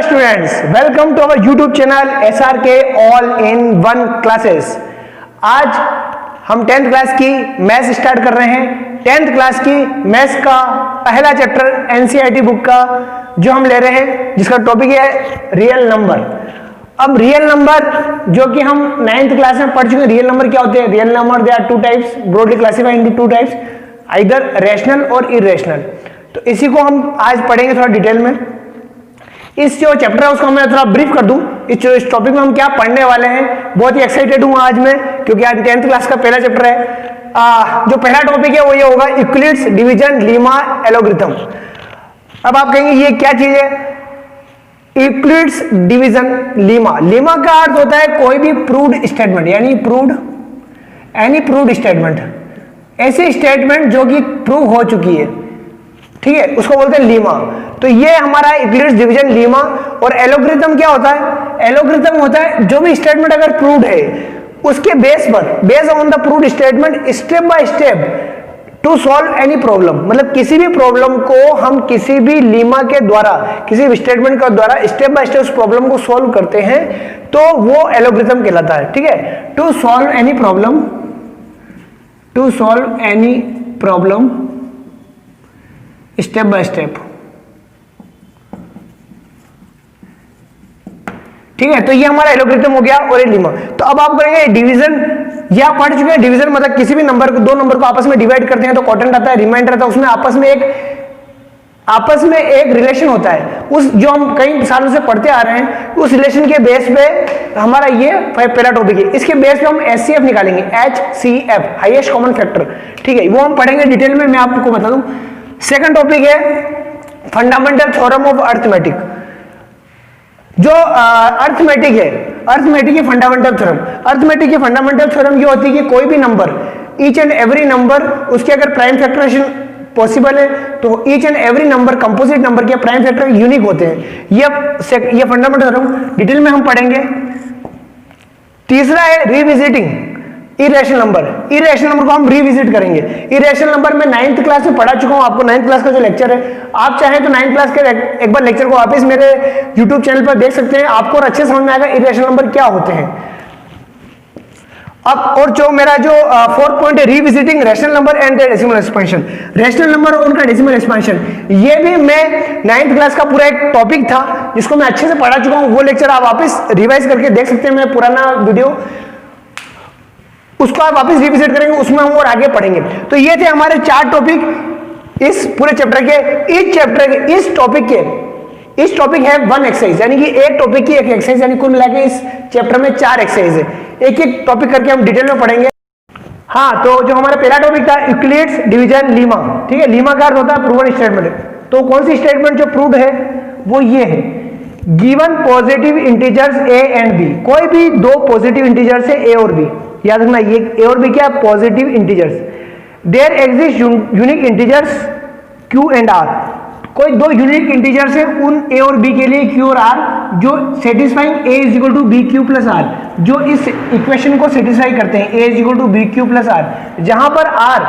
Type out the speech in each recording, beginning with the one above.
Students, welcome to our YouTube channel SRK all in one classes. आज हम 10th class की maths start कर रहे हैं। 10th क्लास की मैथ्स का पहला चैप्टर NCERT बुक का जो हम ले रहे हैं, जिसका टॉपिक है रियल नंबर। अब रियल नंबर जो कि हम 9th क्लास में पढ़ चुके हैं, रियल नंबर क्या होते हैं? Real number they are two types, broadly classified into two types, either rational और इरेशनल। तो इसी को हम आज पढ़ेंगे थोड़ा डिटेल में। इस जो चैप्टर है उसको मैं थोड़ा ब्रीफ कर दूं। इस टॉपिक में हम क्या पढ़ने वाले हैं, बहुत ही एक्साइटेड हूं आज मैं, क्योंकि आज 10th क्लास का पहला चैप्टर है। जो पहला टॉपिक है वो ये होगा, यूक्लिड्स डिवीजन लीमा एलोग्रिथम। अब आप कहेंगे ये क्या चीज है? Euclid's division Lima. लीमा का अर्थ होता है कोई भी प्रूव्ड स्टेटमेंट, यानी एनी प्रूव्ड स्टेटमेंट, ऐसी स्टेटमेंट जो कि प्रूव हो चुकी है, ठीक है, उसको बोलते हैं लीमा। तो ये हमारा यूक्लिड्स डिवीजन लीमा। और एलोग्रिथम क्या होता है? एलोग्रिथम होता है जो भी स्टेटमेंट अगर प्रूव्ड है उसके बेस पर, base on the proved statement, step by step to solve any problem. मतलब किसी भी प्रॉब्लम को हम किसी भी लीमा के द्वारा, किसी भी स्टेटमेंट के द्वारा स्टेप बाय स्टेप उस प्रॉब्लम को सॉल्व करते हैं, तो वो एलोग्रिथम कहलाता है। ठीक है, to solve any problem step by step. ठीक है, तो ये हमारा एलोग्रिथम हो गया और ये लीमा। तो अब आप करेंगे डिवीजन, या पढ़ चुके हैं डिवीजन, मतलब किसी भी नंबर को, दो नंबर को आपस में डिवाइड करते हैं तो क्वोटिएंट आता है, रिमाइंडर आता है, उसमें आपस में एक रिलेशन होता है। उस जो हम कई सालों से पढ़ते आ रहे हैं, उस रिलेशन के बेस पे हमारा ये पहला टॉपिक है। इसके बेस पे हम HCF निकालेंगे, HCF हाईएस्ट कॉमन फैक्टर। ठीक है, वो हम पढ़ेंगे डिटेल में, मैं आपको बता दूं। सेकंड टॉपिक है फंडामेंटल थ्योरम ऑफ अर्थमेटिक। जो अर्थमेटिक है फंडामेंटल थ्योरम। अर्थमेटिक की फंडामेंटल थ्योरम ये होती है कि कोई भी number, each and every number, उसके अगर प्राइम फैक्टराइजेशन पॉसिबल है तो each and every number, composite number के प्राइम फैक्टर यूनिक होते हैं। ये फंडामेंटल थ्योरम डिटेल में हम पढ़ेंगे। तीसरा है रिविजिटिंग इरेशनल नंबर को हम रिविजिट करेंगे। इरेशनल नंबर में 9th क्लास में पढ़ा चुका हूं, आपको 9th क्लास का जो लेक्चर है, आप चाहें तो 9th क्लास के एक बार लेक्चर को वापस मेरे YouTube चैनल पर देख सकते हैं, आपको और अच्छे समझ में आएगा इरेशनल नंबर क्या होते हैं। अब और जो मेरा जो फोर्थ पॉइंट है, revisiting rational number and decimal expansion. Rational number और उनका डेसिमल एक्सपेंशन, ये भी मैं 9th क्लास का पूरा एक टॉपिक था जिसको मैं अच्छे से पढ़ा चुका हूं। वो लेक्चर आप वापस रिवाइज करके देख सकते हैं, मैं पुराना वीडियो, उसको आप वापस रिविजिट करेंगे, उसमें हम और आगे पढ़ेंगे। तो ये थे हमारे 4 टॉपिक इस पूरे चैप्टर के। इस टॉपिक है 1 एक्सरसाइज, यानी कि एक टॉपिक की एक एक्सरसाइज, यानी कुल मिलाकर इस चैप्टर में 4 एक्सरसाइज है। एक एक टॉपिक करके हम डिटेल में पढ़ेंगे। हाँ, तो जो हमारा पहला टॉपिक था यूक्लिड्स डिवीजन लीमा। ठीक है, लीमा का अर्थ होता है प्रूवन स्टेटमेंट। तो कौन सी स्टेटमेंट जो प्रूव्ड है वो ये है, given positive integers a and b। कोई भी दो पॉजिटिव इंटीजर्स है a और b, याद रखना, ये a और b क्या है? Positive integers. There exist unique integers q and r। कोई दो यूनिक इंटीजर्स है उन a और b के लिए, q और r, जो satisfying a is equal to B Q plus r, जो इस इक्वेशन को सेटिस्फाई करते हैं, a is equal to B Q plus r, जहां पर r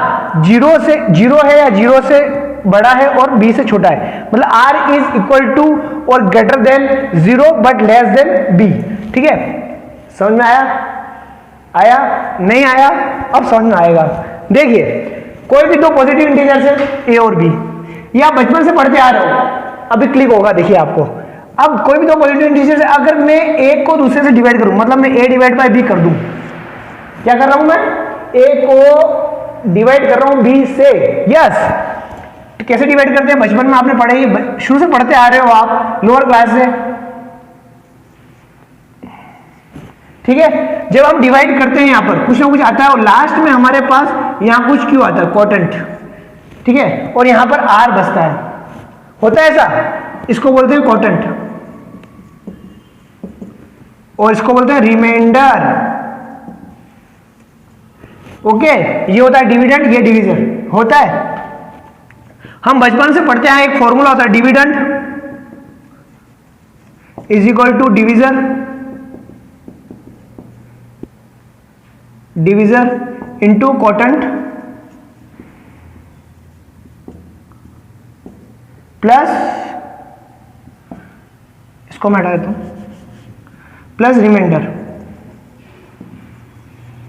0 है या 0 से बड़ा है और b से छोटा है। मतलब r इज इक्वल टू और greater than 0 but less than b। ठीक है, समझ में आया? नहीं आया? अब समझ में आएगा। देखिए, कोई भी दो पॉजिटिव इंटीजर्स है a और b, ये आप बचपन से पढ़ते आ रहे हो, अभी क्लिक होगा, देखिए आपको। अब कोई भी दो पॉजिटिव इंटीजर्स है, अगर मैं एक को दूसरे से डिवाइड करूं, मतलब मैं a डिवाइड बाय b कर दूं, क्या कर रहा हूं मैं? a को डिवाइड कर रहा हूं b से। यस, तो कैसे डिवाइड करते हैं? बचपन में आपने पढ़े, शुरू से पढ़ते आ रहे हो आप, लोअर क्लास से। ठीक है, जब हम डिवाइड करते हैं यहां पर कुछ ना कुछ आता है और लास्ट में हमारे पास यहां कुछ क्यों आता है? क्वोटिएंट। ठीक है, और यहां पर r बचता है, होता है ऐसा, इसको बोलते हैं क्वोटिएंट, और इसको बोलते हैं रिमाइंडर। ओके, ये होता है डिविडेंड, ये डिवीजन होता है। हम बचपन से पढ़ते हैं, एक फॉर्मूला होता है, dividend is equal to divisor into quotient plus इसको मैं हटा देता हूँ, प्लस रिमाइंडर,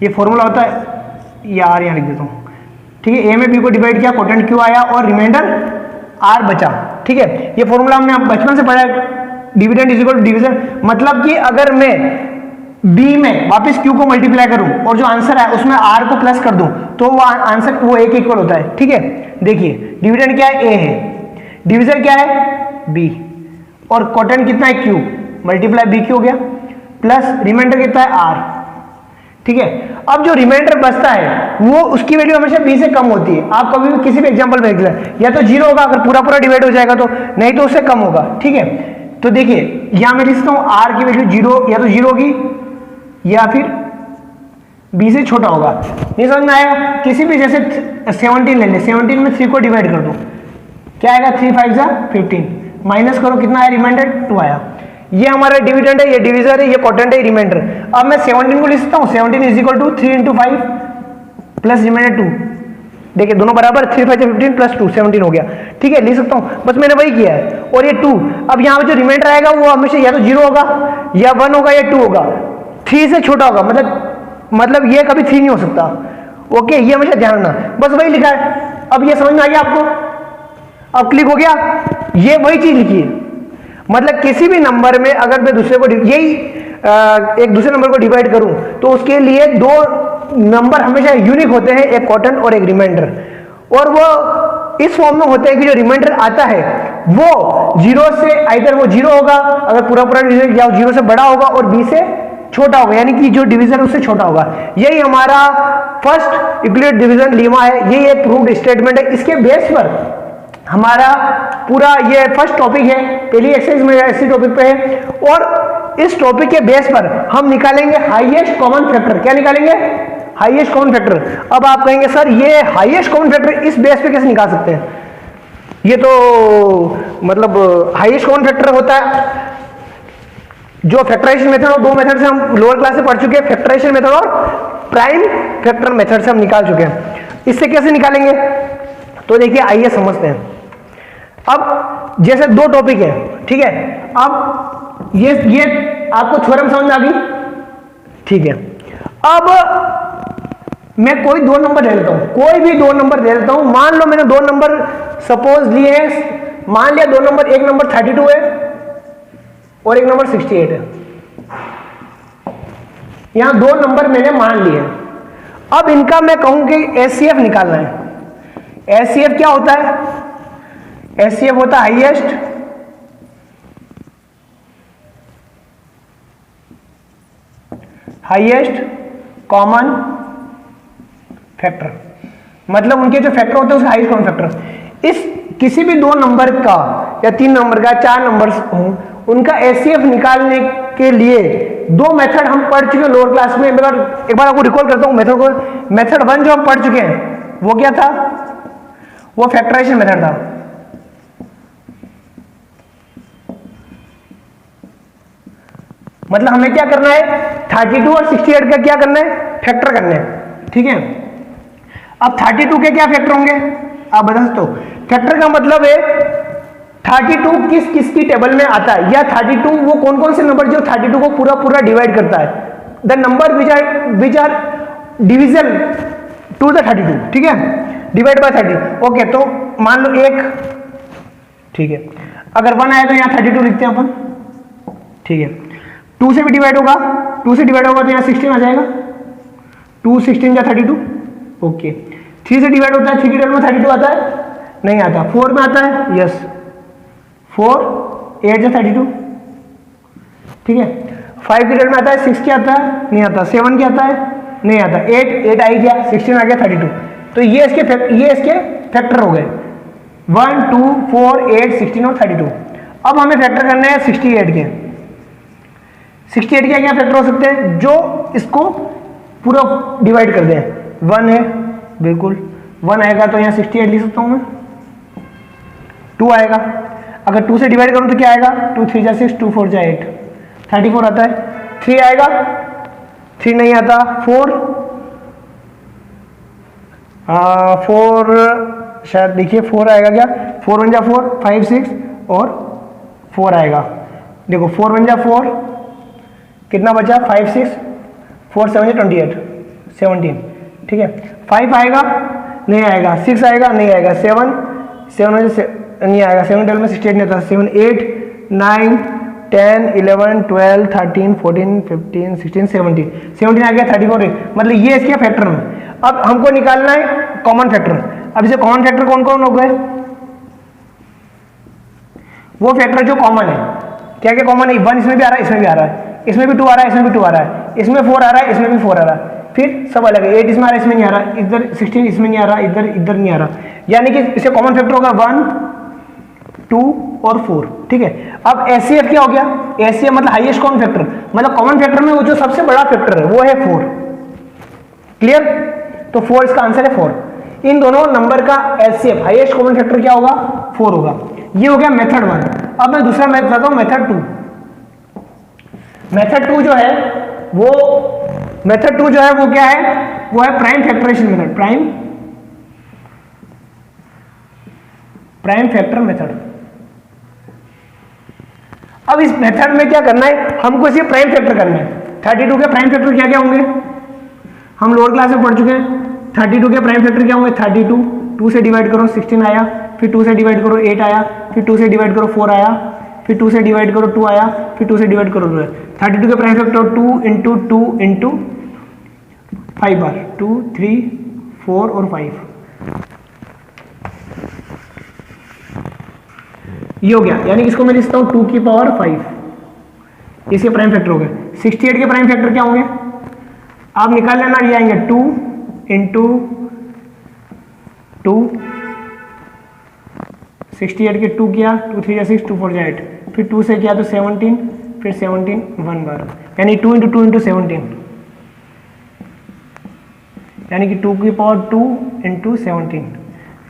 ये फॉर्मूला होता है, ये आर यहाँ लिख देता हूँ, ठीक है। ए में बी को डिवाइड किया, कोटेंट क्यू आया और रिमाइंडर आर बचा, ठीक है। ये फॉर्मूला हमने बचपन से पढ़ा है, dividend is equal to division, मतलब कि अगर मैं बी में वापस क्यू को मल्टीप्लाई करूं और जो आंसर है उसमें आर को प्लस कर दूं तो वो आंसर वो ए के इक्वल होता है, ठीक है। देखिए डिविडेंड क्या है, ए है, डिवीजन क्या है, बी, और कोटेंट कितना है, क्यू, मल्टीप्लाई बी क्यू हो गया, प्लस रिमाइंडर कितना है, आर, ठीक है। अब जो रिमाइंडर बचता है वो उसकी वैल्यू हमेशा बी से कम होती है। आप कभी भी किसी भी एग्जांपल में देख लें, या तो जीरो होगा अगर पूरा पूरा डिवाइड हो जाएगा तो, नहीं तो उससे कम होगा, ठीक है। तो देखिए यहां मैं लिखता हूं आर की वैल्यू जीरो, या तो जीरो होगी या फिर बी से छोटा होगा। नहीं समझ में आएगा, किसी भी जैसे 17 ले ले, 17 में 3 को डिवाइड कर दो, क्या आएगा, 3 5 जा 15, माइनस करो कितना आया, रिमाइंडर 2 आया। ये हमारा डिविडेंड है, ये डिवीजर है, ये कोटेंट है, रिमाइंडर। अब मैं 17 को लिख सकता हूँ, 17 is equal to 3 into 5 plus reminder 2, देखिए दोनों बराबर, 3 5 15 प्लस 2 17 हो गया, ठीक है, लिख सकता हूँ, बस मैंने वही किया है। और ये 2, अब यहाँ पे जो रिमाइंडर आएगा वो हमेशा या तो 0 होगा या 1 होगा या 2 होगा, 3 से छोटा होगा, मतलब ये कभी 3 नहीं हो सकता, ओके, ये हमेशा ध्यान रखना, बस वही लिखा है। अब ये समझ में आ गया आपको, अब क्लिक हो गया, ये वही चीज लिखी है, मतलब किसी भी नंबर में अगर मैं दूसरे को यही एक दूसरे नंबर को डिवाइड करूं तो उसके लिए दो नंबर हमेशा यूनिक होते हैं, एक कोटेंट और एक रिमाइंडर, और वो इस फॉर्म में होते हैं कि जो रिमाइंडर आता है वो जीरो से, आइदर वो जीरो होगा अगर पूरा पूरा डिवीजन, या जीरो से बड़ा होगा और बी से छोटा होगा, यानी कि जो डिवीजन उससे छोटा होगा। यही हमारा फर्स्ट यूक्लिड डिवीजन लीमा है, यही एक प्रूव्ड स्टेटमेंट है। इसके बेस पर हमारा पूरा ये फर्स्ट टॉपिक है, पहली एक्सरसाइज में इसी टॉपिक पे है, और इस टॉपिक के बेस पर हम निकालेंगे हाईएस्ट कॉमन फैक्टर। क्या निकालेंगे, हाईएस्ट कॉमन फैक्टर। अब आप कहेंगे सर ये हाईएस्ट कॉमन फैक्टर इस बेस पे कैसे निकाल सकते हैं, ये तो मतलब हाईएस्ट कॉमन फैक्टर होता है जो फैक्टराइजेशन मेथड, और दो मेथड से हम लोअर क्लास से पढ़ चुके हैं, फैक्टराइजेशन मेथड और प्राइम फैक्टर मेथड से हम निकाल चुके हैं। इससे कैसे निकालेंगे, तो देखिए आइए समझते हैं। अब जैसे दो टॉपिक है, ठीक है, अब ये आपको थ्योरम समझ में आ गई, ठीक है। अब मैं कोई दो नंबर ले लेता हूं, कोई भी दो नंबर ले लेता हूं, मान लो मैंने दो नंबर सपोज लिए हैं, मान लिया दो नंबर, एक नंबर 32 है और एक नंबर 68 है, यहां दो नंबर मैंने मान लिए। अब इनका मैं कहूं कि एचसीएफ निकालना है। एचसीएफ क्या होता है, एचसीएफ होता है हाईएस्ट कॉमन फैक्टर, मतलब उनके जो फैक्टर होते हैं उसका हाईएस्ट कॉमन फैक्टर। इस किसी भी दो नंबर का या तीन नंबर का, चार नंबर हो, उनका एचसीएफ निकालने के लिए दो मेथड हम पढ़ चुके हैं लोअर क्लास में। एक बार आपको रिकॉल करता हूं मेथड को। मेथड 1 जो हम पढ़ चुके हैं वो क्या था, वो फैक्टराइजेशन मेथड था। मतलब हमें क्या करना है, 32 और 68 का क्या करना है, फैक्टर करना है, ठीक है। अब 32 के क्या फैक्टर होंगे आप बता सकते हो। फैक्टर का मतलब है 32 किस किस की टेबल में आता है, या 32 वो कौन कौन से नंबर जो 32 को पूरा पूरा डिवाइड करता है, the number which are division to the 32, ठीक है, डिवाइड बाय 30। ओके, तो मान लो एक, ठीक है, अगर 1 आया तो यहाँ 32 लिखते हैं अपन, ठीक है। 2 से भी डिवाइड होगा, 2 से डिवाइड होगा तो यहाँ 16 आ जाएगा, 2 16 या 32, ओके। 3 से डिवाइड होता है, 3 की टेबल में 32 आता है, नहीं आता। 4 में आता है, यस, 4 8 या 32, ठीक है। 5 की टेबल में आता है, 6 क्या आता है, नहीं आता। 7 क्या आता है, नहीं आता। 8 आई गया, 16 आ गया, 32। तो ये इसके फैक्टर हो गए, 1 2 4 8 16 और 32। अब हमें फैक्टर करना है 68 के। 68 के क्या फैक्टर हो सकते हैं जो इसको पूरा डिवाइड कर दें। 1 है, बिल्कुल 1 आएगा तो यहाँ 68 लिख सकता हूँ मैं। 2 आएगा, अगर 2 से डिवाइड करूँ तो क्या आएगा, 2 3 जा 6, 2 4 जा 8, 34 आता है। 3 आएगा, 3 नहीं आता। 4 शायद देखिए 4 आएगा क्या, 4 1 जा 4, 5 6 और 4 आएगा। देखो 4 1 जा 4, कितना बचा 5 6, 4 7 जा 28, 17, ठीक है। 5 आएगा नहीं आएगा, 6 आएगा नहीं आएगा, 7 नहीं आएगा, 7 12 में 68 नहीं आता, 7 8 9 10 11 12 13 14 15 16 17 आ गया, 34, मतलब ये इसके फैक्टर में। अब हमको निकालना है कॉमन फैक्टर। अब इसे कॉमन फैक्टर कौन कौन हो गए, वो फैक्टर जो कॉमन है, क्या क्या कॉमन है, 1 इसमें भी आ रहा है, इसमें भी आ रहा है, इसमें भी 2 आ रहा है, इसमें भी 2 आ रहा है, इसमें 4 आ रहा है, इसमें भी 4 आ रहा है, फिर सब अलग है, 8 इसमें आ रहा है, इसमें नहीं आ रहा, इधर 16 इसमें नहीं आ रहा, इधर नहीं आ रहा, यानी कि इसे कॉमन फैक्टर होगा 1 2 और 4, ठीक है। अब एचसीएफ क्या हो गया, एचसीएफ मतलब हाईएस्ट कॉमन फैक्टर, मतलब कॉमन फैक्टर में वो जो सबसे बड़ा फैक्टर है वो है 4, क्लियर। तो 4 इसका आंसर है 4। इन दोनों नंबर का एचसीएफ हाईएस्ट कॉमन फैक्टर क्या होगा, 4 होगा। ये हो गया मेथड 1। अब मैं दूसरा मेथड बताता हूं, मेथड 2। मेथड 2 जो है वो क्या है, वो है prime factorization method, prime factor method. अब इस मेथड में क्या करना है, हमको इसे प्राइम फैक्टर करना है। 32 के प्राइम फैक्टर क्या क्या होंगे, हम लोअर क्लास में पढ़ चुके हैं। 32 के प्राइम फैक्टर क्या होंगे, 32 2 से डिवाइड करो 16 आया, फिर 2 से डिवाइड करो 8 आया, फिर 2 से डिवाइड करो 4 आया, फिर 2 से डिवाइड करो 2 आया, फिर 2 से डिवाइड करो 2 आया। 32 के प्राइम फैक्टर 2 इंटू 2 इंटू 5 बार, 2 3 4 और 5, ये हो गया। यानी इसको मैं लिखता हूं 2 की पावर 5, इसके प्राइम फैक्टर हो गए। 68 के प्राइम फैक्टर क्या होंगे, आप निकाल लेना, ये आएंगे 2 इंटू 2, 68 के 2 किया, 2 3 या 6, 2 4 या 8, फिर 2 से किया तो 17, फिर 17 1 बार, यानी 2 इंटू 2 इंटू 17, यानी कि 2 की पावर 2 इंटू 17,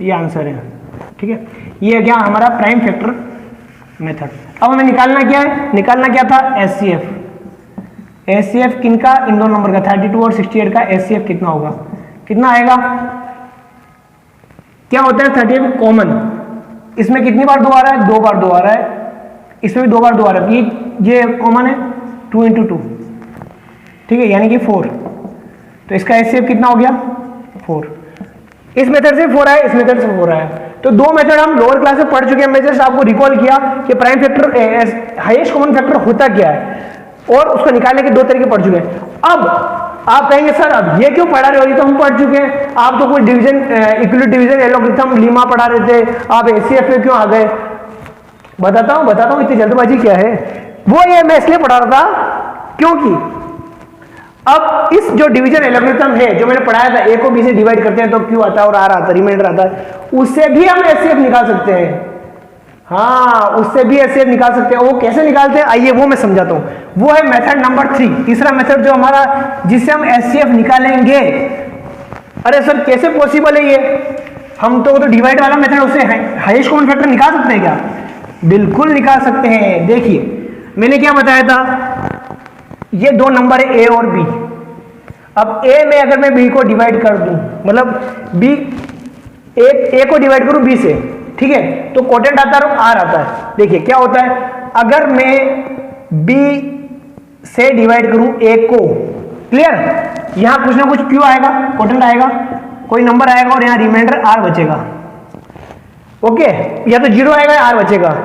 ये आंसर है, ठीक है। ये क्या हमारा प्राइम फैक्टर मेथड। अब हमें निकालना क्या है, निकालना क्या था, एचसीएफ। एचसीएफ किनका, इन दोनों नंबर का 32 और 68 का एचसीएफ कितना होगा, कितना आएगा। क्या होता है 38 कॉमन, इसमें कितनी बार 2 आ रहा है, 2 बार 2 आ रहा है, इसमें भी 2 बार 2 आ रहा है, ये कॉमन है 2 इंटू 2, ठीक है, यानी कि 4। तो इसका एचसीएफ कितना हो गया 4। इस मेथड से 4 आया, इस मेथड से 4 आया। तो 2 मेथड हम लोअर क्लास में पढ़ चुके हैं। मैं जस्ट आपको रिकॉल किया कि prime factor highest common factor होता क्या है और उसको निकालने के 2 तरीके पढ़ चुके हैं। अब आप कहेंगे सर अब ये क्यों पढ़ा रहे हो, ये तो हम पढ़ चुके हैं, आप तो कोई division equilibrium division algorithm Lima पढ़ा रहे थे, आप एचसीएफ में क्यों आ गए। बताता हूं इतनी जल्दबाजी क्या है। वो ये मैं इसलिए पढ़ा रहा था क्योंकि अब इस जो डिवीजन एलोगरिथम है जो मैंने पढ़ाया था, ए को बी से डिवाइड करते हैं तो क्यू आता है और आर आता है, रिमाइंडर आता है, उससे भी हम एचसीएफ निकाल सकते हैं। हाँ, उससे भी एचसीएफ निकाल सकते हैं। वो कैसे निकालते हैं आइए वो मैं समझाता हूं। वो है मेथड नंबर 3, तीसरा मेथड जो हमारा, जिससे हम एचसीएफ निकालेंगे। अरे सर कैसे पॉसिबल है ये, हम तो डिवाइड वाला मेथड, उससे हाईएस्ट कॉमन फैक्टर निकाल सकते हैं क्या, बिल्कुल निकाल सकते हैं। देखिए मैंने क्या बताया था, ये 2 नंबर है ए और बी। अब ए में अगर मैं बी को डिवाइड कर दूं, मतलब बी ए को डिवाइड करूं बी से, ठीक है, तो कोटेंट आता है आर आता है। देखिए क्या होता है, अगर मैं बी से डिवाइड करूं ए को, क्लियर, यहां कुछ ना कुछ क्यू आएगा, कोटेंट आएगा, कोई नंबर आएगा और यहां रिमाइंडर आर बचेगा। ओके, या तो 0 आएगा या आर बचेगा,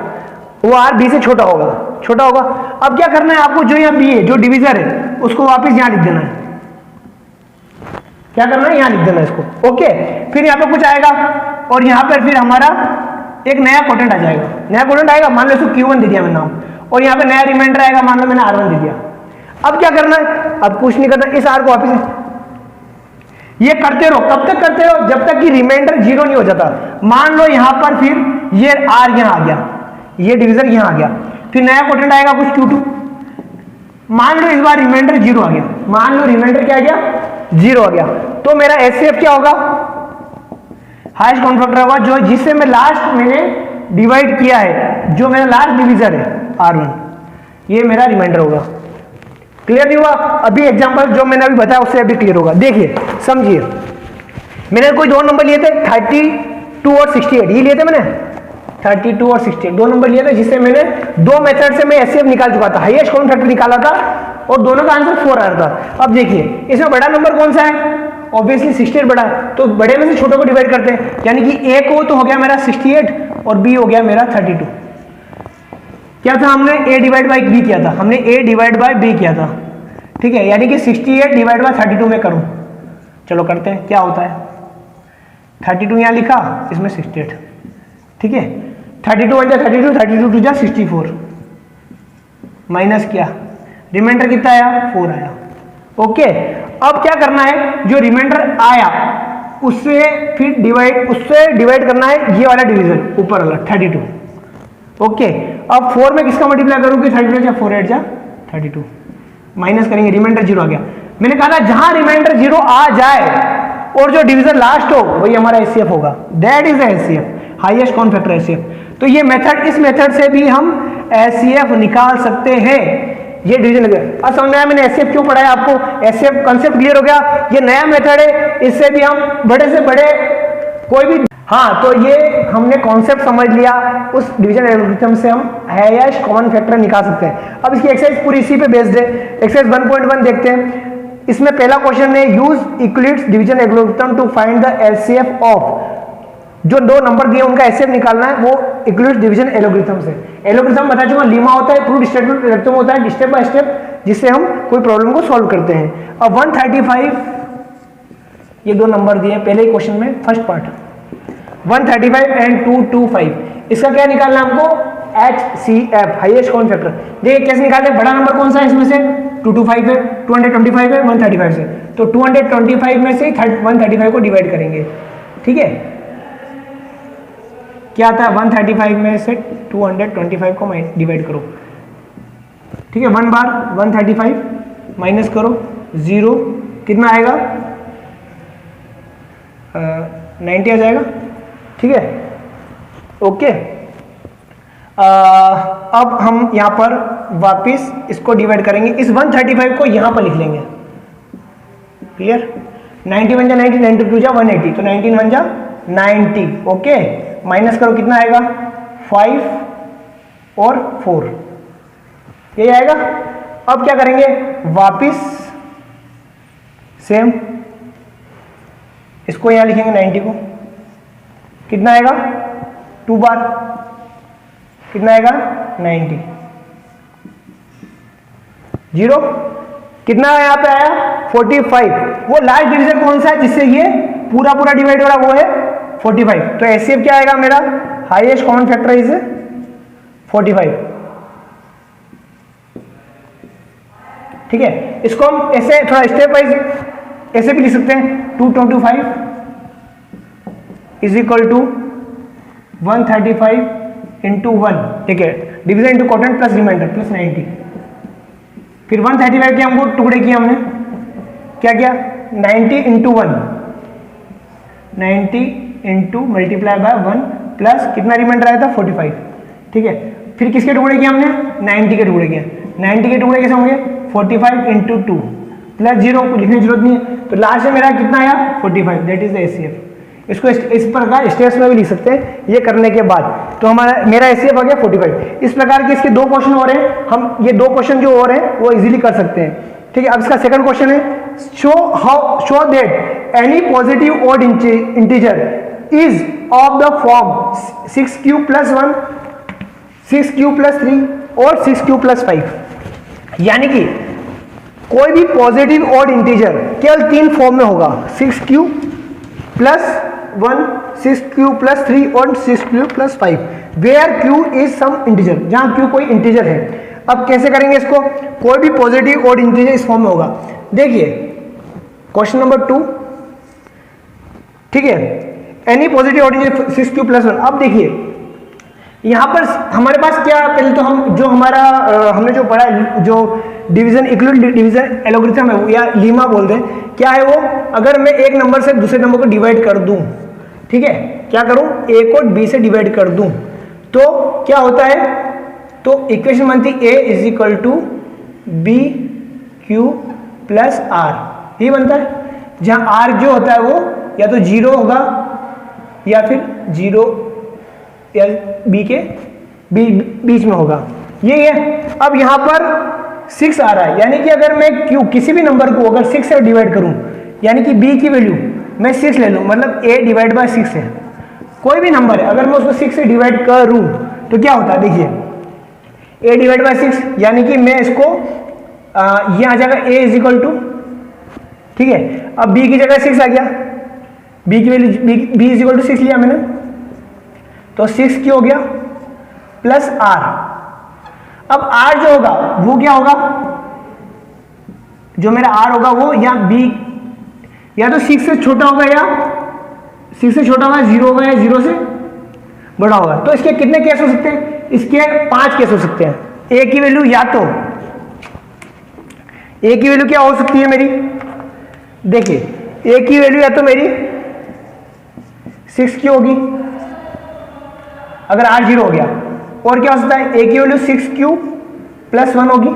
वो आर बी से छोटा होगा। अब क्या करना है आपको, जो यहाँ बी है, जो डिवीजर है, उसको वापस यहां लिख देना है। क्या करना है, यहां लिख देना है इसको। ओके, फिर यहाँ पे कुछ आएगा और यहाँ पर फिर हमारा एक नया कोटेंट आ जाएगा। नया कोटेंट आएगा, मान लो इसको Q1 दे दिया मैंने नाम, और यहाँ पे नया रिमाइंडर आएगा, मान लो मैंने R1 दे दिया। अब क्या करना है, अब कुछ नहीं करना, इस R को वापस ये करते रहो। कब तक करते रहो, जब तक कि रिमाइंडर 0 नहीं हो जाता। मान लो यहाँ पर फिर ये R यहाँ आ गया, ये डिवीजर यहाँ आ गया, फिर नया कोटेंट आएगा कुछ Q2, मान लो इस बार रिमाइंडर 0 आ गया, मान लो रिमाइंडर क्या आ गया, 0 आ गया, तो मेरा एचसीएफ क्या होगा, हाईएस्ट कॉमन फैक्टर होगा, जो जिससे मैं लास्ट मैंने डिवाइड किया है, जो मेरा लास्ट डिवीजर है R1, ये मेरा रिमाइंडर होगा। क्लियर नहीं हुआ, अभी एग्जांपल जो मैंने अभी बताया उससे अभी क्लियर होगा। देखिए समझिए, मैंने कोई 2 नंबर लिए थे 32 और 68, ये लिए थे मैंने, 32 और 68 दो नंबर लिए थे, जिससे मैंने दो मेथड से मैं एचसीएफ निकाल चुका था, हाईएस्ट कॉमन फैक्टर निकाला था और दोनों का आंसर 4 आया था। अब देखिए इसमें बड़ा नंबर कौन सा है, ऑब्वियसली 68 बड़ा है, तो बड़े में से छोटे को डिवाइड करते हैं, यानी कि ए को तो हो गया मेरा 68 और बी हो गया मेरा 32। क्या था, हमने a डिवाइड बाई बी किया था, हमने a डिवाइड बाई बी किया था, ठीक है, यानी कि 68 डिवाइड बाई 32 में करूं, चलो करते हैं क्या होता है। 32 यहां लिखा, इसमें 68, ठीक है, 32 1 जा 32, 32 2 जा 64, माइनस किया, रिमाइंडर कितना आया 4 आया। ओके, अब क्या करना है, जो रिमाइंडर आया उससे फिर डिवाइड करना है ये वाला डिवीजन ऊपर वाला 32। ओके, अब 4 में किसका मल्टीप्लाई करूं कि 32 जा 4 8 जा 32, माइनस करेंगे, रिमाइंडर 0 आ गया। मैंने कहा था जहां रिमाइंडर 0 आ जाए और जो डिवीजन लास्ट हो वही हमारा एचसीएफ होगा, that is HCF, highest common factor HCF. तो ये मेथड, इस मेथड से भी हम एचसीएफ निकाल सकते हैं, ये डिवीजन लगे। अब समझ में आया मैंने एचसीएफ क्यों पढ़ाया आपको, एचसीएफ कांसेप्ट क्लियर हो गया। ये नया मेथड है, इससे भी हम बड़े से बड़े कोई भी, हाँ तो ये हमने कॉन्सेप्ट समझ लिया, उस डिवीजन एल्गोरिथम से हम हाईएस्ट कॉमन फैक्टर निकाल सकते हैं। अब इसकी एक्सरसाइज पूरी इसी पे बेस्ड है। एक्सरसाइज 1.1 देखते हैं। इसमें पहला क्वेश्चन है, use Euclid's division algorithm to find the LCF of, जो दो नंबर दिए उनका एचसीएफ निकालना है, वो यूक्लिड्स डिवीजन एल्गोरिथम से। एल्गोरिथम बता चुका, लीमा होता है, प्रूफ स्टेटमेंट एल्गोरिथम होता है, स्टेप बाय स्टेप, जिससे हम कोई प्रॉब्लम को सॉल्व करते हैं। अब 135 ये दो नंबर दिए पहले ही क्वेश्चन में, फर्स्ट पार्ट 135 एंड 225, इसका क्या निकालना है हमको, HCF, हाईएस्ट कॉमन फैक्टर। देखिए कैसे निकालते हैं, बड़ा नंबर कौन सा है इसमें से, 225 है, 225 है 135 से, तो 225 में से 135 को डिवाइड करेंगे, ठीक है। क्या आता है, 135 में से 225 को डिवाइड करो, ठीक है, 1 बार 135 माइनस करो 0, कितना आएगा 90 आ जाएगा, ठीक है। ओके, अब हम यहां पर वापिस इसको डिवाइड करेंगे, इस 135 को यहां पर लिख लेंगे, क्लियर। 90 1 जा 90, 92 जा 180, तो 19 1 जा 90, ओके। माइनस करो, कितना आएगा 5 और 4, यही आएगा। अब क्या करेंगे, वापिस सेम इसको यहां लिखेंगे 90 को, कितना आएगा 2 बार, कितना आएगा 90, 0, कितना यहां पे आया 45। वो लास्ट डिवीजन कौन सा है जिससे ये पूरा पूरा डिवाइड हो रहा, वो है 45। तो एचसीएफ क्या आएगा मेरा, हाईएस्ट कॉमन फैक्टर इज 45, ठीक है। इसको हम ऐसे थोड़ा स्टेप वाइज ऐसे भी लिख सकते हैं, 225 इज इक्वल टू 135 इंटू 1, ठीक है, division into quotient plus reminder plus 90। फिर 135 के हमको टुकड़े किए, हमने क्या किया 90 into 1, 90 into multiply by 1 plus कितना रिमाइंडर आया था 45, ठीक है। फिर किसके टुकड़े किए हमने, 90 के टुकड़े किए। 90 के टुकड़े कैसे होंगे, 45 इंटू 2 प्लस 0, को लिखने की जरूरत नहीं है। तो लास्ट में मेरा कितना आया 45, दैट इज द एचसीएफ। इसको इस प्रकार स्टेप्स में भी लिख सकते हैं, ये करने के बाद तो हमारा मेरा एचसीएफ आ गया 45। इस प्रकार के इसके दो क्वेश्चन हो रहे हैं, हम ये दो क्वेश्चन जो हो रहे हैं वो इजीली कर सकते हैं, ठीक है। अब इसका सेकंड क्वेश्चन है, show that any positive odd integer is of the form 6 cube plus 1, 6 cube plus 3 और 6 क्यूब प्लस 5। यानी कि कोई भी पॉजिटिव ऑड इंटीजर केवल 3 फॉर्म में होगा, 6 क्यूब प्लस 1, 6 क्यूब प्लस 3 और 6 cube plus 5, where q is some integer, जहां क्यू कोई इंटीजर है। अब कैसे करेंगे इसको, कोई भी पॉजिटिव ऑड इंटीजर इस फॉर्म में होगा। देखिए क्वेश्चन नंबर 2, ठीक है, any positive odd integer 6 cube plus 1। अब देखिए यहां पर हमारे पास क्या, पहले तो हम जो हमारा हमने जो पढ़ा जो डिवीजन यूक्लिड डिवीजन एल्गोरिथम है या लीमा बोलते हैं, क्या है वो, अगर मैं एक नंबर से दूसरे नंबर को डिवाइड कर दूं, ठीक है, क्या करूं, ए को बी से डिवाइड कर दूं, तो क्या होता है, तो इक्वेशन बनती A is equal to B Q plus R, ये बनता है, जहां आर जो होता है वो या तो 0 होगा या फिर 0 या बी के बीच में होगा, ये है। अब यहाँ पर 6 आ रहा है, यानी कि अगर मैं क्यू किसी भी नंबर को अगर 6 से डिवाइड करूं, यानी कि बी की वैल्यू मैं 6 ले लूं, मतलब a डिवाइड बाय 6 है, कोई भी नंबर है अगर मैं उसको 6 से डिवाइड करूं तो क्या होता है, देखिए a डिवाइड बाय 6, यानी कि मैं इसको ये आ जाएगा a इज इक्वल टू, ठीक है। अब b की जगह 6 आ गया, b की value b is equal to 6 लिया मैंने, तो 6 क्यों हो गया प्लस r। अब r जो होगा वो क्या होगा, जो मेरा r होगा वो या b या तो 6 से छोटा होगा या 6 से छोटा होगा, 0 होगा या 0 से बड़ा होगा। तो इसके कितने केस हो सकते हैं, इसके 5 केस हो सकते हैं। a की वैल्यू या तो a की वैल्यू क्या हो सकती है मेरी, देखिए a की वैल्यू या तो मेरी 6 की होगी अगर r 0 हो गया, और क्या हो सकता है a की वैल्यू 6 क्यू प्लस 1 होगी,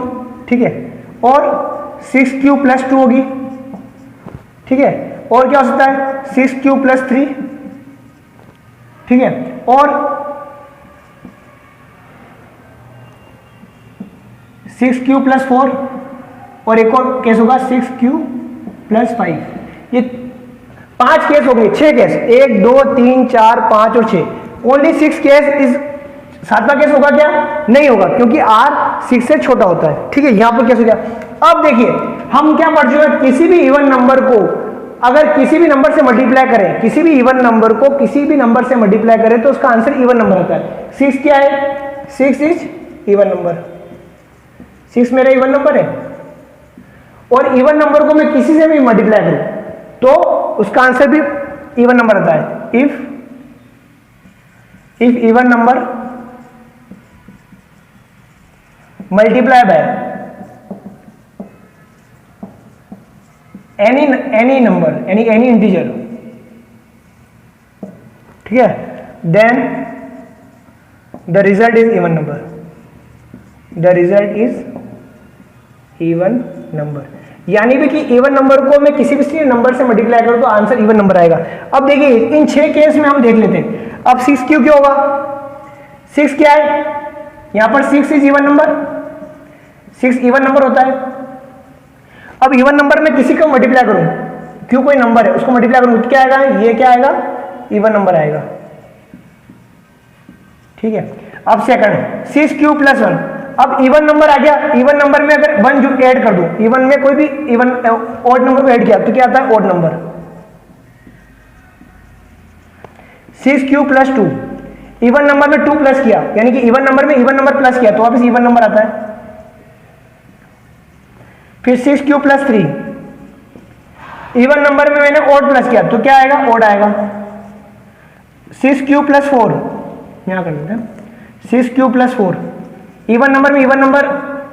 ठीक है, और 6 क्यू प्लस 2 होगी, ठीक है, और क्या हो सकता है 6 क्यू प्लस 3, ठीक है, और 6 क्यू प्लस 4, और एक और केस होगा 6 क्यू प्लस 5। ये 5 केस हो गए, 6 केस, 1 2 3 4 5 और 6, ओनली 6 केस इज, 7वां केस होगा क्या, नहीं होगा, क्योंकि r 6 से छोटा होता है, ठीक है। यहां पर केस हो गया। अब देखिए हम क्या पढ़ चुके हैं, किसी भी इवन नंबर को अगर किसी भी नंबर से मल्टीप्लाई करें, किसी भी इवन नंबर को किसी भी नंबर से मल्टीप्लाई करें तो उसका आंसर इवन नंबर आता है। 6 क्या है, 6 इज इवन नंबर, 6 मेरा इवन नंबर है, और इवन नंबर को मैं किसी से भी मल्टीप्लाई करूं तो उसका आंसर भी इवन नंबर आता है। If even number multiply by any number, any integer, ठीक है, then the result is even number, the result is even number। यानी भी कि इवन नंबर को मैं किसी भी नंबर से मल्टीप्लाई करूं तो आंसर इवन नंबर आएगा। अब देखिए इन 6 केस में हम देख लेते हैं। अब 6 क्यों क्या होगा, 6 क्या है, यहां पर 6 is even number, 6 even number होता है। अब इवन नंबर में किसी को मल्टीप्लाई करूं, क्यों कोई नंबर है उसको मल्टीप्लाई करूं तो क्या आएगा, ये क्या आएगा, इवन नंबर आएगा, ठीक है। अब सेकंड 6 क्यू प्लस 1, अब इवन नंबर आ गया, इवन नंबर में अगर 1 जो ऐड कर दूं, इवन में कोई भी इवन ऑड नंबर को ऐड किया तो क्या आता है, odd number. 6 Q plus 2, even number में 2 प्लस किया, यानी कि इवन नंबर में इवन नंबर प्लस किया तो वापस इवन नंबर आता है। फिर 6 क्यू प्लस 3, इवन नंबर में मैंने ऑड प्लस किया तो क्या आएगा, ऑड आएगा। 6 क्यू प्लस 4, यहां कर लेते हैं, 6 क्यू प्लस 4, इवन नंबर में इवन नंबर,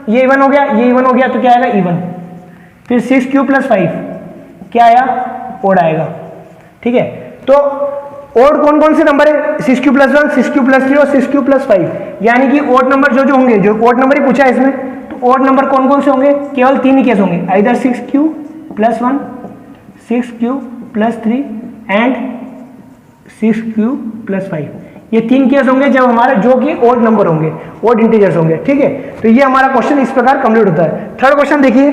ये इवन हो गया, ये इवन हो गया तो क्या आएगा, इवन। फिर 6 क्यू प्लस 5 क्या आया, ऑड आएगा, ठीक है। तो ऑड कौन कौन से नंबर है, 6 क्यू प्लस 1, 6 क्यू प्लस 3 और 6 क्यू प्लस 5, यानी कि ऑड नंबर जो जो होंगे, जो ऑड नंबर ही पूछा है इसमें, तो ऑड नंबर कौन कौन से होंगे, केवल 3 ही केस होंगे, either 6 Q plus 1, 6 Q plus 3 and 6 Q plus 5। ये 3 केस होंगे जब हमारे जो कि ऑड नंबर होंगे, ऑड इंटीजर्स होंगे, ठीक है। तो ये हमारा क्वेश्चन इस प्रकार कंप्लीट होता है। थर्ड क्वेश्चन देखिए,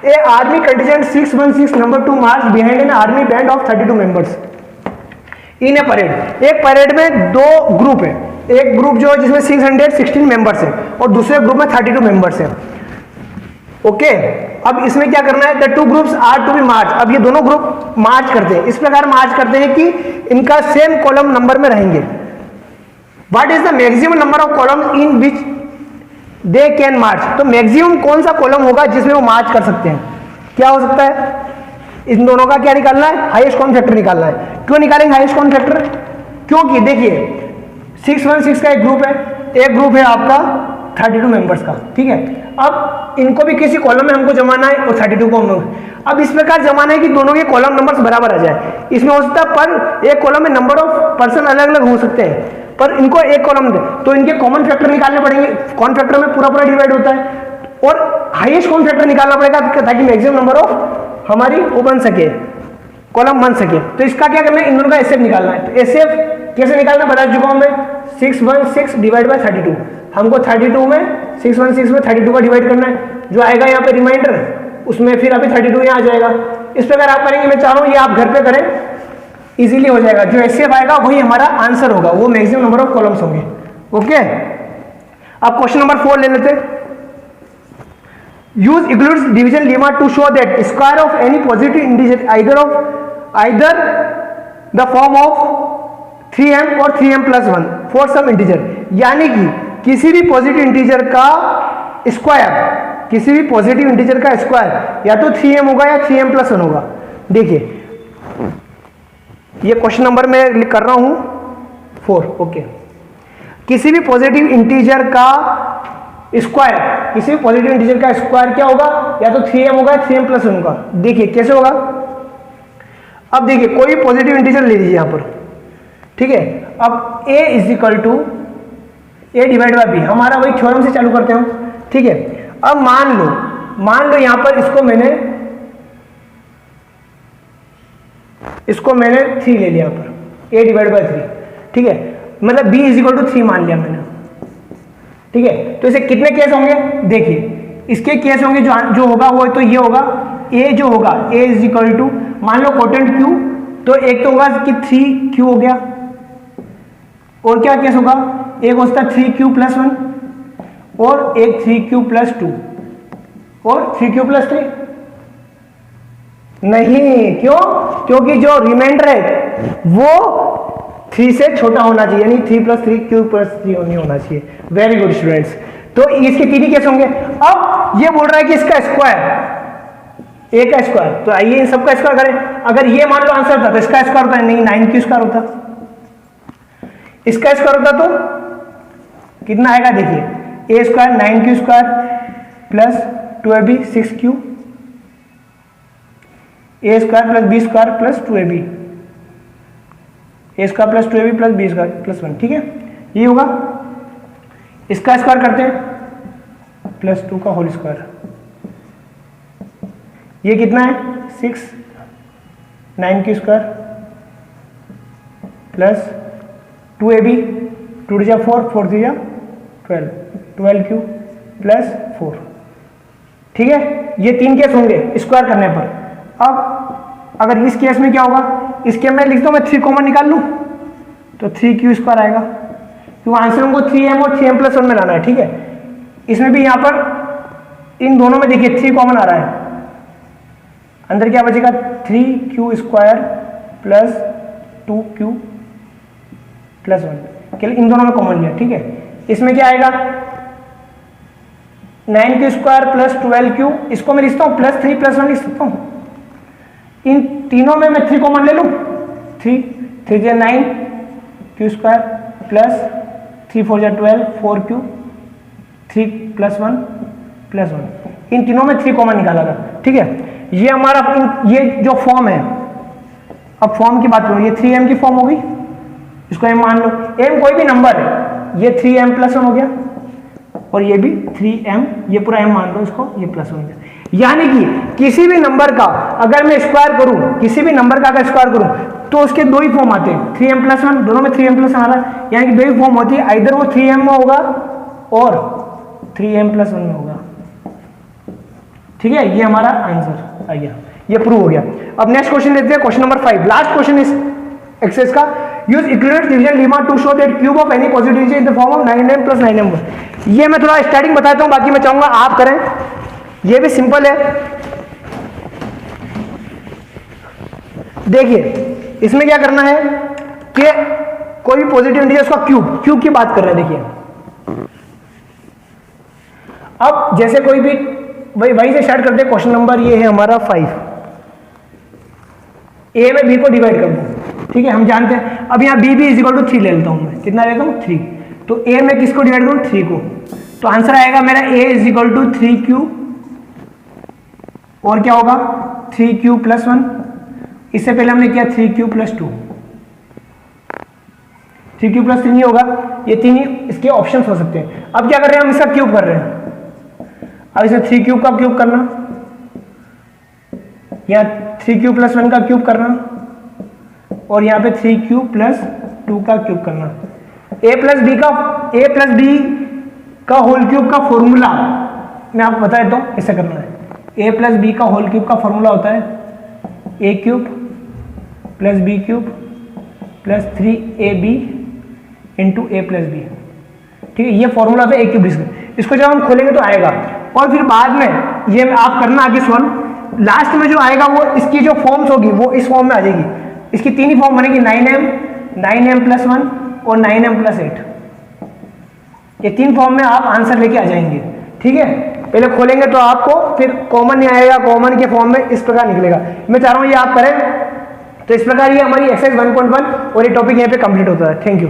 A army contingent 616 number 2 march behind an army band of 32 members in a parade. एक परेड में 2 ग्रुप है, एक ग्रुप जो है जिसमें 616 मेंबर्स है और दूसरे ग्रुप में 32 मेंबर्स है, ओके। अब इसमें क्या करना है, the 2 groups are to be march. अब ये दोनों ग्रुप मार्च करते हैं, इस प्रकार मार्च करते हैं कि इनका सेम कॉलम नंबर में रहेंगे। What is the maximum number of column in which they can march. तो मैक्सिमम कौन सा कॉलम होगा जिसमें वो मार्च कर सकते हैं, क्या हो सकता है, इन दोनों का क्या निकालना है, हाईएस्ट कॉमन फैक्टर निकालना है। क्यों निकालेंगे हाईएस्ट कॉमन फैक्टर, क्योंकि देखिए 616 का एक ग्रुप है आपका 32 मेंबर्स का, ठीक है। अब इनको भी किसी कॉलम में हमको जमाना है और 32 को हम, अब इस प्रकार जमाना है कि दोनों के कॉलम नंबर्स बराबर आ जाए। इसमें हो सकता है पर एक कॉलम में नंबर ऑफ पर्सन अलग अलग हो सकते हैं, पर इनको एक कॉलम दे तो इनके कॉमन फैक्टर निकालने पड़ेंगे। कॉमन फैक्टर में पूरा पूरा डिवाइड होता है और हाईएस्ट कॉमन फैक्टर निकालना पड़ेगा ताकि मैक्सिमम नंबर ऑफ हमारी वो बन सके, कॉलम बन सके। तो इसका क्या करना है, इन दोनों का एसएफ निकालना है। तो एसएफ कैसे निकालना बता चुका हूं मैं, 616 डिवाइड बाय 32, हमको 32 में 616 में 32 का डिवाइड करना है, जो आएगा यहाँ पे रिमाइंडर उसमें फिर अभी 32 यहाँ आ जाएगा। इस प्रकार आप करेंगे, मैं चाह रहा हूँ ये आप घर पे करें, इजीली हो जाएगा। जो एचसीएफ आएगा वही हमारा आंसर होगा, वो मैक्सिमम नंबर ऑफ कॉलम्स होंगे। ओके, अब क्वेश्चन नंबर 4 ले लेते हैं। Use Euclid's division lemma to show that square of any positive integer either the form of 3m और 3m plus 1 for some integer, यानी कि किसी भी पॉजिटिव इंटीजर का स्क्वायर, किसी भी पॉजिटिव इंटीजर का स्क्वायर या तो 3m होगा या 3m प्लस 1 होगा। देखिए ये क्वेश्चन नंबर मैं कर रहा हूं 4। ओके, किसी भी पॉजिटिव इंटीजर का स्क्वायर, किसी भी पॉजिटिव इंटीजर का स्क्वायर क्या होगा, या तो 3m होगा या 3m प्लस 1 होगा। देखिए कैसे होगा, अब देखिए कोई पॉजिटिव इंटीजर ले लीजिए यहां पर, ठीक है। अब a is equal to a divide by b, हमारा वही थ्योरम से चालू करते हैं, ठीक है। अब मान लो यहां पर इसको मैंने 3 ले लिया, यहाँ पर a डिवाइड बाय 3, ठीक है, मतलब b इज इक्वल टू 3 मान लिया मैंने, ठीक है। तो इसे कितने केस होंगे, देखिए इसके केस होंगे, जो होगा वो तो ये होगा, a जो होगा a इज इक्वल टू, मान लो कोटेंट q, तो एक तो होगा कि 3q हो गया, और क्या केस होगा, एक होता 3q प्लस 1 और एक 3q प्लस 2 और 3q प्लस 3 नहीं, क्यों, क्योंकि जो रिमाइंडर है वो 3 से छोटा होना चाहिए, यानी 3 प्लस 3 q प्लस 3 नहीं होना चाहिए। वेरी गुड स्टूडेंट्स, तो इसके 3 ही केस होंगे। अब ये बोल रहा है कि इसका स्क्वायर, a का स्क्वायर, तो आइए इन सबका स्क्वायर करें। अगर ये मान लो आंसर था तो इसका स्क्वायर होता है, नहीं 9q स्क्वायर होता, इसका स्क्वायर होता तो कितना आएगा, देखिए a square 9q square plus 2ab 6q, a square plus b square plus 2ab, a square plus 2ab plus b square plus 1, ठीक है, ये होगा। इसका स्क्वायर करते हैं प्लस 2 का होल स्क्वायर, ये कितना है 6 9q स्क्वायर प्लस 2ab 2 जा 4 4 जा 12q प्लस 4, ठीक है। ये 3 केस होंगे स्क्वायर करने पर। अब अगर इस केस में क्या होगा, इस केस में लिखता हूं मैं 3 कॉमन निकाल लूं तो 3q स्क्वायर आएगा, क्योंकि आंसर हमको 3m और 3m प्लस 1 में लाना है, ठीक है। इसमें भी यहां पर इन दोनों में देखिए 3 कॉमन आ रहा है, अंदर क्या बचेगा 3q square plus 2q plus 1, केवल इन दोनों में कॉमन लिया, ठीक है। इसमें क्या आएगा 9q स्क्वायर प्लस 12q, इसको मैं लिखता हूं प्लस 3 प्लस 1 लिख सकता हूं। इन तीनों में मैं 3 कॉमन ले लूं, 3 जा 9q स्क्वायर प्लस 3 4 जा 12 4q 3 प्लस 1 प्लस 1, इन तीनों में 3 कॉमन निकाला था, ठीक है। ये हमारा ये जो फॉर्म है, अब फॉर्म की बात करूं, ये 3m की फॉर्म होगी, इसको m मान लो, m कोई भी नंबर है, ये 3m प्लस 1 हो गया और ये भी 3m, ये पूरा m मान लो इसको, ये प्लस 1 हो गया। यानी कि किसी भी नंबर का अगर मैं स्क्वायर करूं, किसी भी नंबर का अगर स्क्वायर करूं तो उसके 2 ही फॉर्म आते हैं, 3m प्लस 1, दोनों में 3m प्लस 1 आ रहा है, यानी कि 2 ही फॉर्म होती है, आइदर वो 3m में होगा और 3m प्लस 1 में होगा, ठीक है। ये हमारा आंसर आ गया, ये प्रूव हो गया। अब नेक्स्ट क्वेश्चन लेते हैं, क्वेश्चन नंबर 5, लास्ट क्वेश्चन इस एक्सरसाइज का। Use equivalent division lemma to show that cube of any positive integer in the form of 9m plus 9m। ये मैं थोड़ा स्टार्टिंग बताता हूं, बाकी मैं चाहूंगा आप करें, ये भी सिंपल है। देखिए इसमें क्या करना है कि कोई भी पॉजिटिव इंटीजर उसका क्यूब की बात कर रहे हैं। देखिए अब जैसे कोई भी वहीं से स्टार्ट करते हैं, क्वेश्चन नंबर ये है हमारा 5, a में b को डिवाइड कर दूं, ठीक है, हम जानते हैं। अब यहाँ b इज इक्वल टू 3 ले लेता हूं मैं, कितना लेता हूं 3, तो a में किसको डिवाइड करूं 3 को, तो आंसर आएगा मेरा a is equal to 3q और क्या होगा 3q प्लस 1, इससे पहले हमने किया 3q प्लस 2, 3q प्लस 3 होगा, ये 3 ही इसके ऑप्शंस हो सकते हैं। अब क्या कर रहे हैं, हम इसका क्यूब कर रहे हैं, अब इसे 3q का क्यूब करना या 3q प्लस 1 का क्यूब करना और यहाँ पे 3q प्लस 2 का क्यूब करना, ए प्लस बी का होल क्यूब का फॉर्मूला मैं आपको बता देता हूँ कैसे करना है। ए प्लस बी का होल क्यूब का फॉर्मूला होता है A cube plus B cube plus 3ab into A plus B. ठीक है, ये फॉर्मूला था ए क्यूब। इसको जब हम खोलेंगे तो आएगा, और फिर बाद में ये आप करना आगे सॉल्व। लास्ट में जो आएगा वो इसकी जो फॉर्म्स होगी वो इस फॉर्म में आ जाएगी। इसकी तीन ही फॉर्म बनेगी, 9m प्लस 1 और 9m प्लस 8। ये तीन फॉर्म में आप आंसर लेके आ जाएंगे। ठीक है, पहले खोलेंगे तो आपको फिर कॉमन नहीं आएगा, कॉमन के फॉर्म में इस प्रकार निकलेगा। मैं चाह रहा हूँ ये आप करें। तो इस प्रकार ये हमारी एक्सरसाइज 1.1 और ये टॉपिक यहाँ पे कंप्लीट होता है। Thank you.